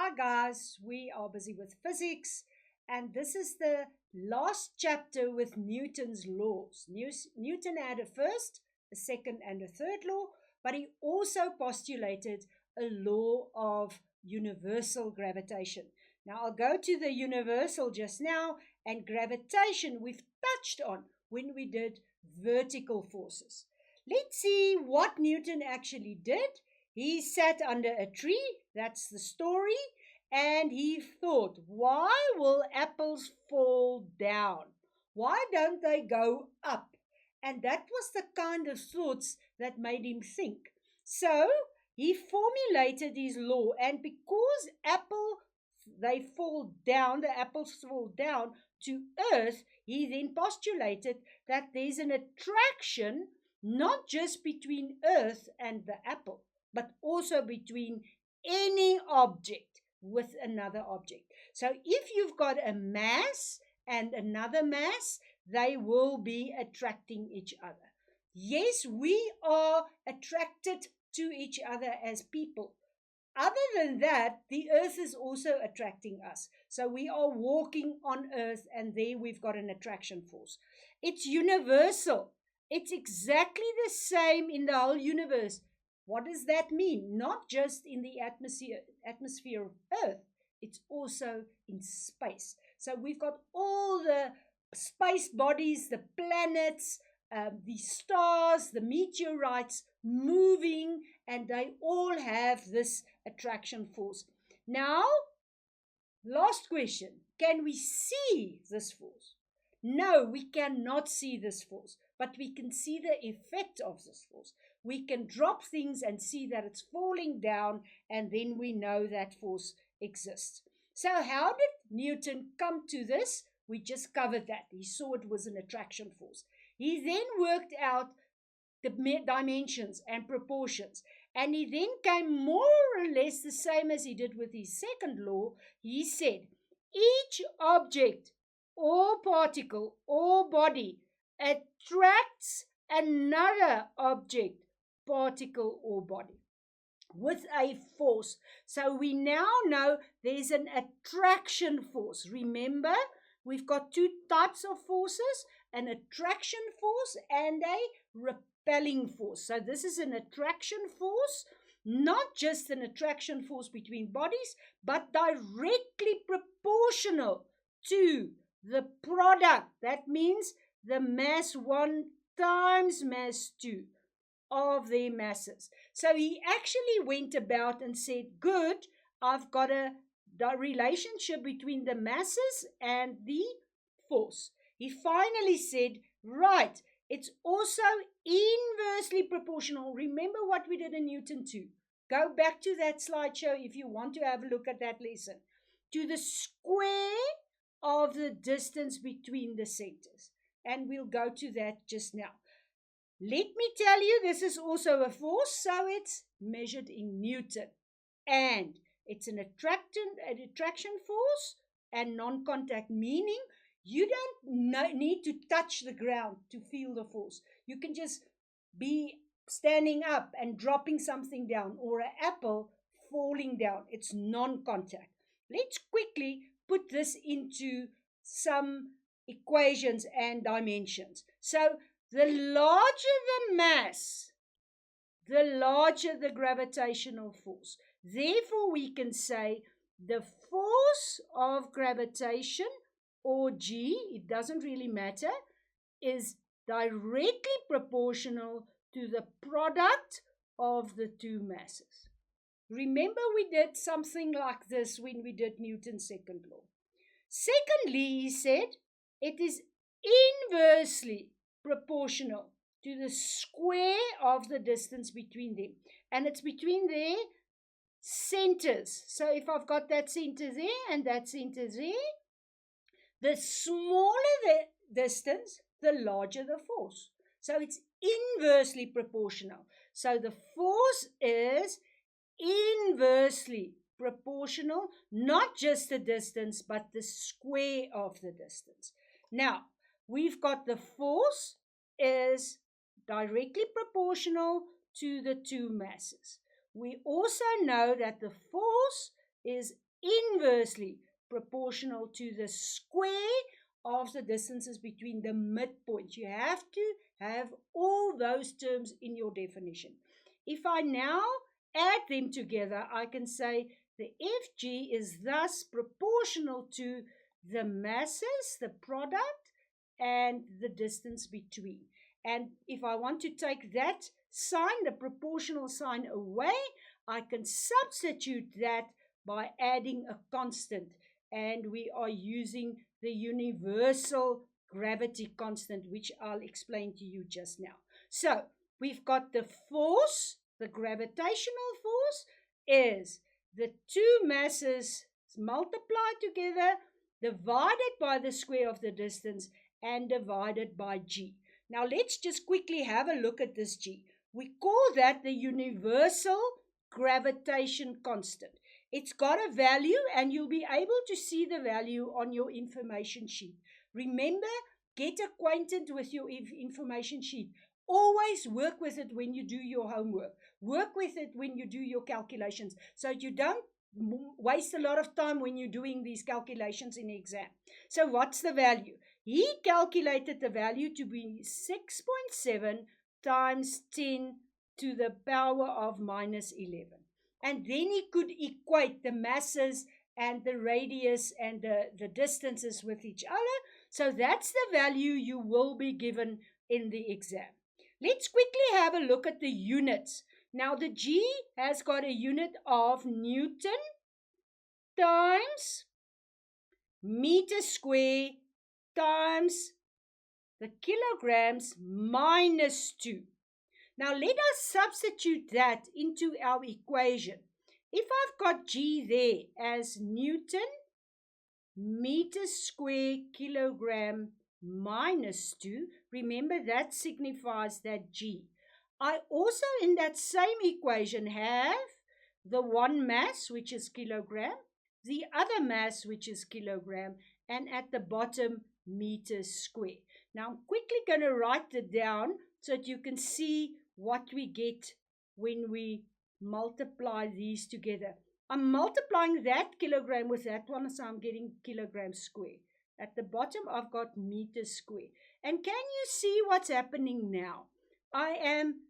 Hi guys, we are busy with physics, and this is the last chapter with Newton's laws. Newton had a first, a second, and a third law, but he also postulated a law of universal gravitation. Now, I'll go to the universal just now, and gravitation we've touched on when we did vertical forces. Let's see what Newton actually did. He sat under a tree, that's the story, and he thought, why will apples fall down? Why don't they go up? And that was the kind of thoughts that made him think. So he formulated his law, and because the apples fall down to earth, he then postulated that there's an attraction not just between earth and the apple, but also between any object with another object. So if you've got a mass and another mass, they will be attracting each other. Yes, we are attracted to each other as people. Other than that, the earth is also attracting us. So we are walking on earth, and there we've got an attraction force. It's universal. It's exactly the same in the whole universe. What does that mean? Not just in the atmosphere of Earth, it's also in space. So we've got all the space bodies, the planets, the stars, the meteorites moving, and they all have this attraction force. Now, last question. Can we see this force? No, we cannot see this force, but we can see the effect of this force. We can drop things and see that it's falling down, and then we know that force exists. So, how did Newton come to this? We just covered that. He saw it was an attraction force. He then worked out the dimensions and proportions, and he then came more or less the same as he did with his second law. He said each object or particle or body attracts another object, particle, or body with a force. So we now know there's an attraction force. Remember, we've got two types of forces, an attraction force and a repelling force. So this is an attraction force, not just an attraction force between bodies, but directly proportional to the product. That means the mass 1 times mass 2 of their masses. So he actually went about and said, good, I've got the relationship between the masses and the force. He finally said, right, it's also inversely proportional. Remember what we did in Newton 2. Go back to that slideshow if you want to have a look at that lesson. To the square of the distance between the centers. And we'll go to that just now. Let me tell you, this is also a force, so it's measured in Newton. And it's an attraction force and non-contact, meaning you don't need to touch the ground to feel the force. You can just be standing up and dropping something down, or an apple falling down. It's non-contact. Let's quickly put this into some equations and dimensions. So the larger the mass, the larger the gravitational force. Therefore, we can say the force of gravitation, or G, it doesn't really matter, is directly proportional to the product of the two masses. Remember, we did something like this when we did Newton's second law. Secondly, he said it is inversely proportional to the square of the distance between them. And it's between their centers. So if I've got that center there and that center there, the smaller the distance, the larger the force. So it's inversely proportional. So the force is inversely proportional, not just the distance, but the square of the distance. Now, we've got the force is directly proportional to the two masses. We also know that the force is inversely proportional to the square of the distances between the midpoints. You have to have all those terms in your definition. If I now add them together, I can say the FG is thus proportional to the masses, the product, and the distance between. And if I want to take that sign, the proportional sign, away, I can substitute that by adding a constant. And we are using the universal gravity constant, which I'll explain to you just now. So we've got the force, the gravitational force is the two masses multiplied together, divided by the square of the distance, and divided by g. Now let's just quickly have a look at this g. We call that the universal gravitation constant. It's got a value, and you'll be able to see the value on your information sheet. Remember, get acquainted with your information sheet. Always work with it when you do your homework. Work with it when you do your calculations, so you don't waste a lot of time when you're doing these calculations in the exam. So what's the value? He calculated the value to be 6.7 times 10 to the power of minus 11. And then he could equate the masses and the radius and the distances with each other. So that's the value you will be given in the exam. Let's quickly have a look at the units. Now the G has got a unit of Newton times meter square times the kilograms minus 2. Now let us substitute that into our equation. If I've got G there as Newton meter square kilogram minus 2, remember that signifies that G. I also in that same equation have the one mass, which is kilogram, the other mass, which is kilogram, and at the bottom, meters square. Now I'm quickly going to write it down so that you can see what we get when we multiply these together. I'm multiplying that kilogram with that one, so I'm getting kilogram square. At the bottom, I've got meter square. And can you see what's happening now? I am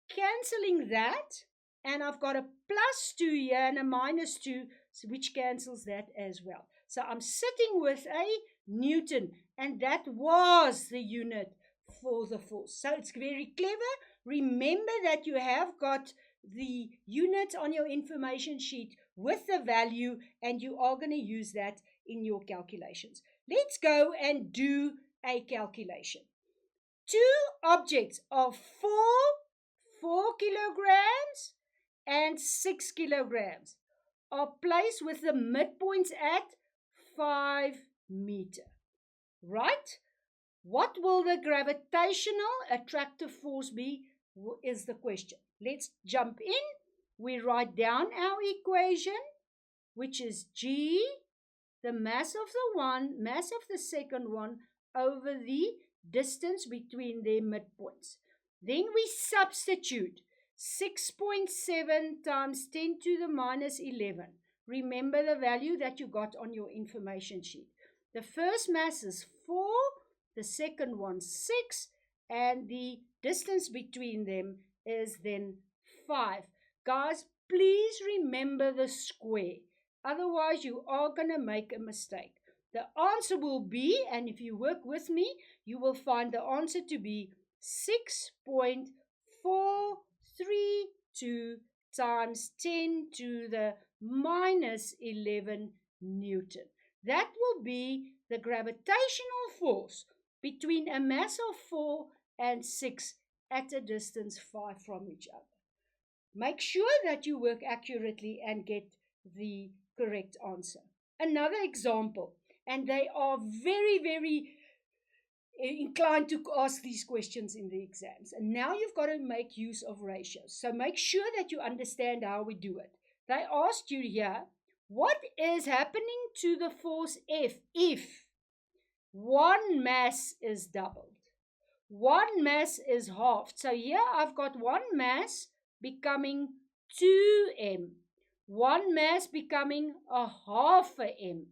cancelling that, and I've got a plus 2 here and a minus 2, which cancels that as well. So I'm sitting with a Newton, and that was the unit for the force. So it's very clever. Remember that you have got the unit on your information sheet with the value, and you are going to use that in your calculations. Let's go and do a calculation. Two objects of 4 kilograms and 6 kilograms are placed with the midpoints at 5 meter. Right? What will the gravitational attractive force be is the question. Let's jump in. We write down our equation, which is G, the mass of the one, mass of the second one, over the distance between their midpoints. Then we substitute 6.7 times 10 to the minus 11. Remember the value that you got on your information sheet. The first mass is 4, the second one 6, and the distance between them is then 5. Guys, please remember the square. Otherwise, you are going to make a mistake. The answer will be, and if you work with me, you will find the answer to be 6.432 times 10 to the minus 11 Newton. That will be the gravitational force between a mass of 4 and 6 at a distance 5 from each other. Make sure that you work accurately and get the correct answer. Another example, and they are very, very inclined to ask these questions in the exams. And now you've got to make use of ratios. So make sure that you understand how we do it. They asked you here, what is happening to the force F if one mass is doubled? One mass is halved. So here I've got one mass becoming 2m. one mass becoming a half a m.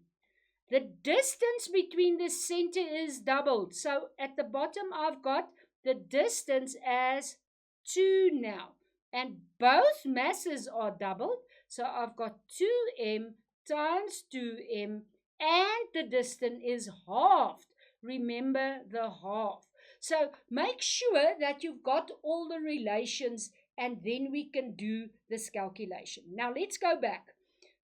The distance between the center is doubled. So at the bottom, I've got the distance as 2 now. And both masses are doubled. So I've got 2m times 2m, and the distance is halved. Remember the half. So make sure that you've got all the relations, and then we can do this calculation. Now let's go back.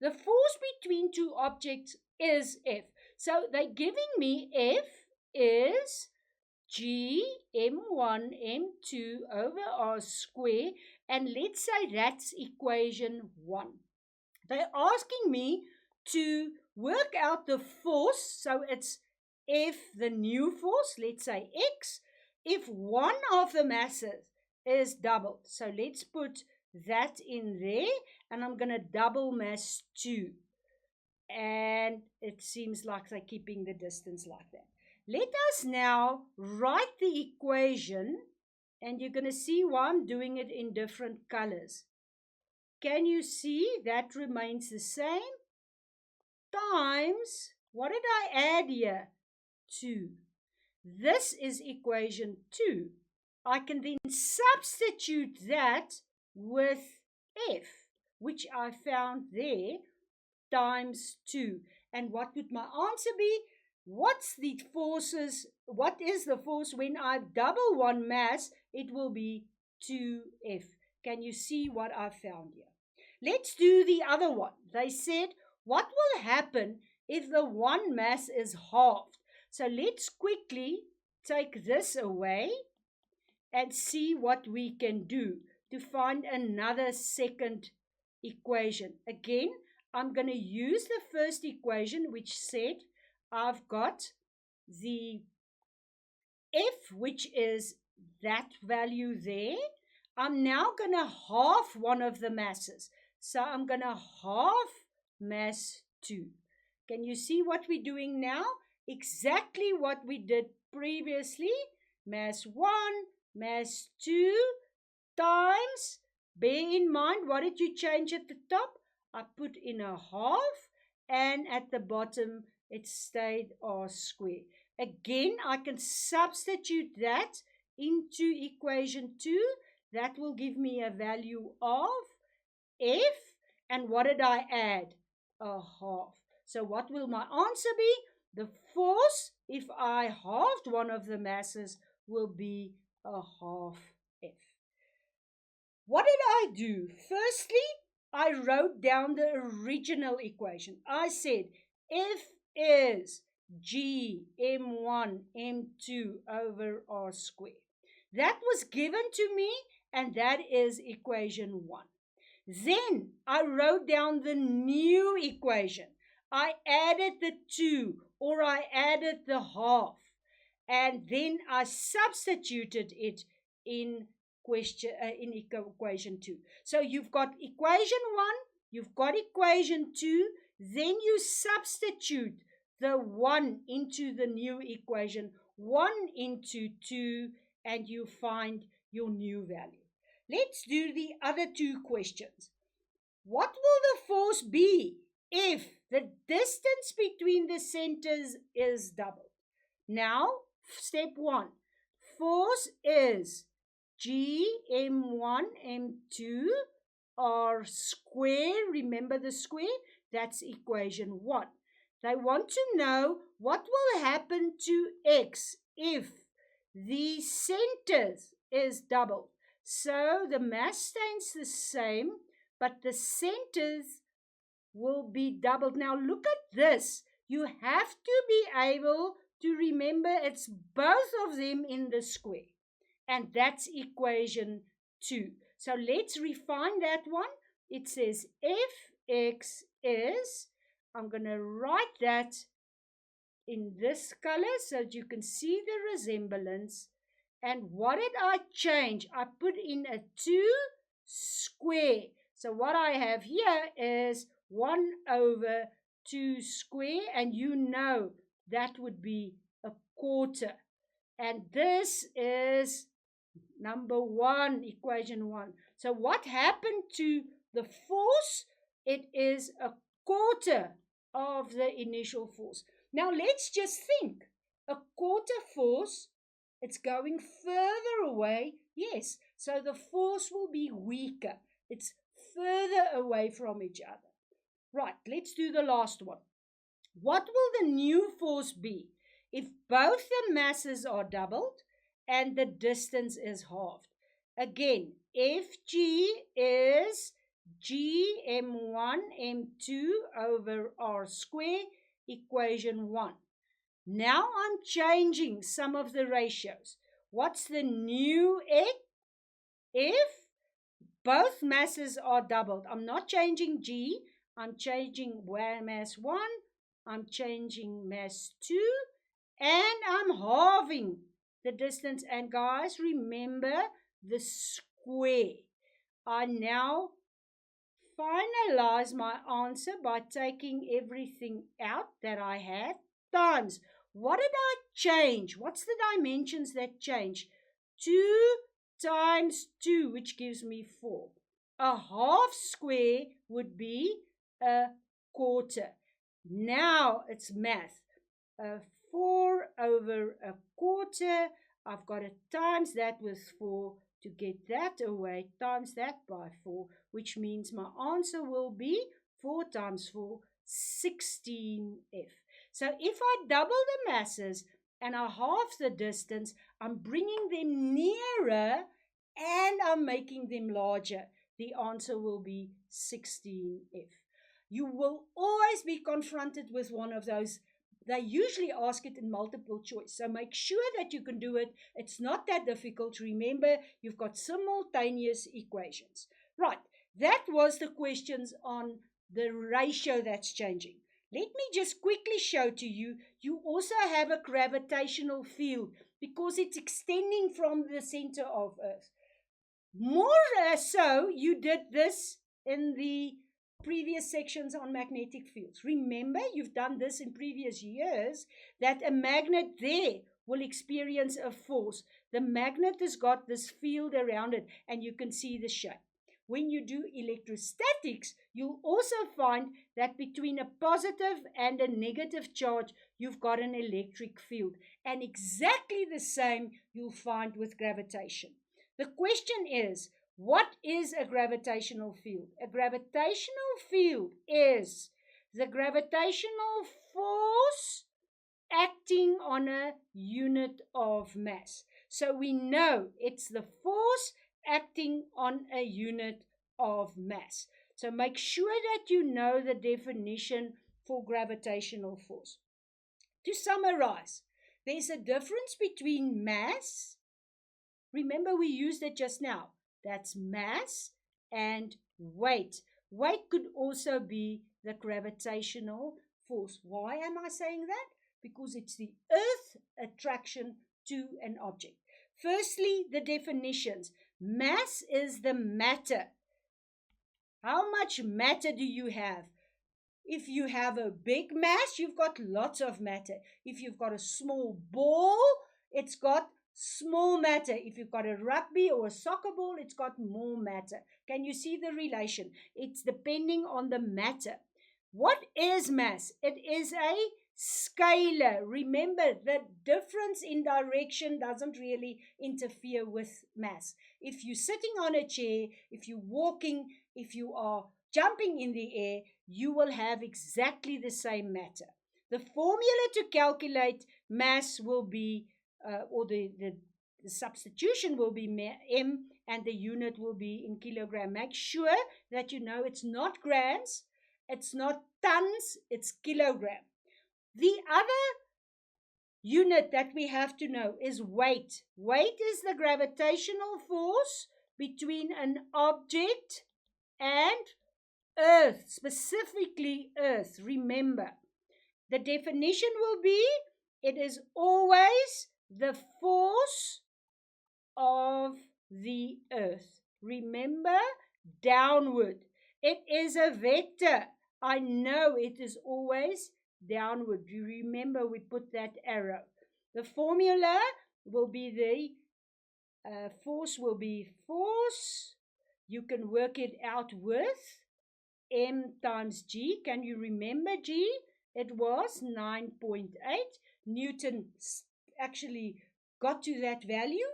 The force between two objects is F. So they're giving me F is G m1 m2 over r square, and let's say that's equation 1. They're asking me to work out the force, so it's F, the new force, let's say X, if one of the masses is doubled. So let's put that in there, and I'm going to double mass 2. And it seems like they're keeping the distance like that. Let us now write the equation, and you're going to see why I'm doing it in different colors. Can you see that remains the same? Times, what did I add here? 2. This is equation 2. I can then substitute that with F, which I found there, times 2. And what would my answer be? What's the forces? What is the force when I double one mass? It will be 2F. Can you see what I found here? Let's do the other one. They said, what will happen if the one mass is halved? So let's quickly take this away and see what we can do to find another second equation. Again, I'm going to use the first equation, which said I've got the F, which is that value there. I'm now going to halve one of the masses. So I'm going to halve mass 2. Can you see what we're doing now? Exactly what we did previously. Mass 1, mass 2 times. Bear in mind, what did you change at the top? I put in a half, and at the bottom it stayed r squared. Again, I can substitute that into equation 2. That will give me a value of F. And what did I add? A half. So what will my answer be? The force, if I halved one of the masses, will be a half F. What did I do? Firstly, I wrote down the original equation. I said F is G m1 m2 over r squared. That was given to me, and that is equation 1. Then I wrote down the new equation. I added the 2, or I added the half, and then I substituted it in equation 2. So you've got equation 1, you've got equation 2, then you substitute the 1 into the new equation, 1 into 2, and you find your new value. Let's do the other two questions. What will the force be if the distance between the centers is doubled? Now, step 1. Force is G m1 m2 r square. Remember the square? That's equation 1. They want to know what will happen to X if the centers is doubled. So the mass stays the same, but the centers will be doubled. Now look at this. You have to be able to remember it's both of them in the square. And that's equation 2. So let's refine that one. It says Fx is, I'm going to write that in this color so that you can see the resemblance. And what did I change? I put in a 2 square. So what I have here is 1 over 2 square, and you know that would be a quarter. And this is number 1, equation 1. So what happened to the force? It is a quarter of the initial force. Now let's just think. A quarter force, it's going further away. Yes, so the force will be weaker. It's further away from each other. Right, let's do the last one. What will the new force be if both the masses are doubled and the distance is halved? Again, Fg is Gm1 m2 over r square, equation 1. Now I'm changing some of the ratios. What's the new x? If both masses are doubled, I'm not changing G, I'm changing mass 1, I'm changing mass 2, and I'm halving the distance. And guys, remember the square. I now finalize my answer by taking everything out that I had times. What did I change? What's the dimensions that change? 2 times 2, which gives me 4. A half square would be a quarter. Now it's math. 4 over a quarter. I've got to times that with 4 to get that away, times that by 4, which means my answer will be 4 times 4, 16F. So if I double the masses and I halve the distance, I'm bringing them nearer and I'm making them larger. The answer will be 16F. You will always be confronted with one of those. They usually ask it in multiple choice. So make sure that you can do it. It's not that difficult. Remember, you've got simultaneous equations. Right, that was the questions on the ratio that's changing. Let me just quickly show to you. You also have a gravitational field because it's extending from the center of Earth. More so, you did this in the previous sections on magnetic fields. Remember, you've done this in previous years, that a magnet there will experience a force. The magnet has got this field around it, and you can see the shape. When you do electrostatics, you'll also find that between a positive and a negative charge, you've got an electric field. And exactly the same you'll find with gravitation. The question is, what is a gravitational field? A gravitational field is the gravitational force acting on a unit of mass. So we know it's the force acting on a unit of mass. So make sure that you know the definition for gravitational force. To summarize, there's a difference between mass. Remember, we used it just now. That's mass and weight. Weight could also be the gravitational force. Why am I saying that? Because it's the Earth attraction to an object. Firstly, the definitions. Mass is the matter. How much matter do you have? If you have a big mass, you've got lots of matter. If you've got a small ball, it's got small matter. If you've got a rugby or a soccer ball, it's got more matter. Can you see the relation? It's depending on the matter. What is mass? It is a scalar. Remember, the difference in direction doesn't really interfere with mass. If you're sitting on a chair, if you're walking, if you are jumping in the air, you will have exactly the same matter. The formula to calculate mass will be, or the substitution will be m, and the unit will be in kilogram. Make sure that you know it's not grams, it's not tons, it's kilogram. The other unit that we have to know is weight. Weight is the gravitational force between an object and Earth, specifically Earth. Remember, the definition will be, it is always the force of the Earth. Remember, downward. It is a vector. I know it is always downward. You remember we put that arrow. The formula will be the force will be force. You can work it out with m times g. Can you remember g? It was 9.8. Newton actually got to that value,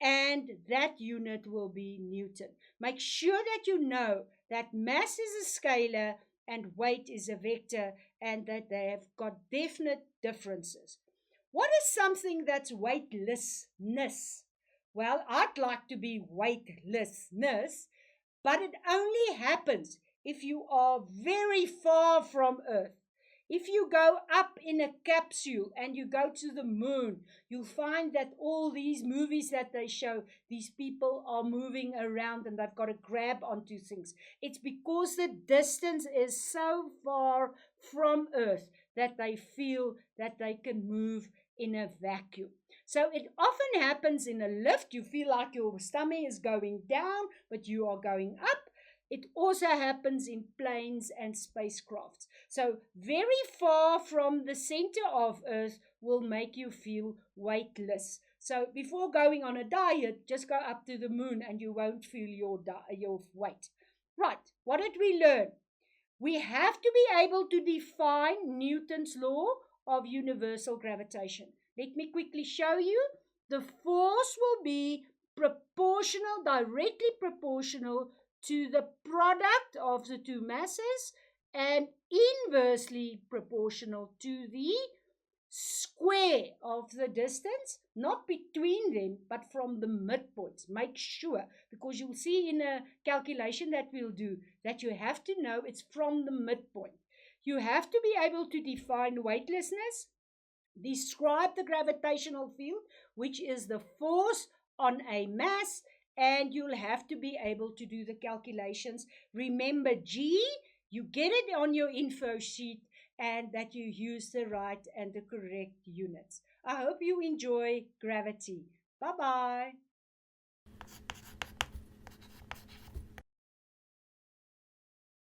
and that unit will be Newton. Make sure that you know that mass is a scalar and weight is a vector, and that they have got definite differences. What is something that's weightlessness? Well, I'd like to be weightlessness, but it only happens if you are very far from Earth. If you go up in a capsule and you go to the moon, you'll find that all these movies that they show, these people are moving around and they've got to grab onto things. It's because the distance is so far from Earth that they feel that they can move in a vacuum. So it often happens in a lift. You feel like your stomach is going down, but you are going up. It also happens in planes and spacecrafts. So very far from the center of Earth will make you feel weightless. So before going on a diet, just go up to the moon and you won't feel your weight. Right, what did we learn? We have to be able to define Newton's law of universal gravitation. Let me quickly show you. The force will be proportional, directly proportional to the product of the two masses and inversely proportional to the square of the distance, not between them, but from the midpoints. Make sure, because you'll see in a calculation that we'll do, that you have to know it's from the midpoint. You have to be able to define weightlessness, describe the gravitational field, which is the force on a mass, and you'll have to be able to do the calculations. Remember G, you get it on your info sheet, and that you use the right and the correct units. I hope you enjoy gravity. Bye-bye.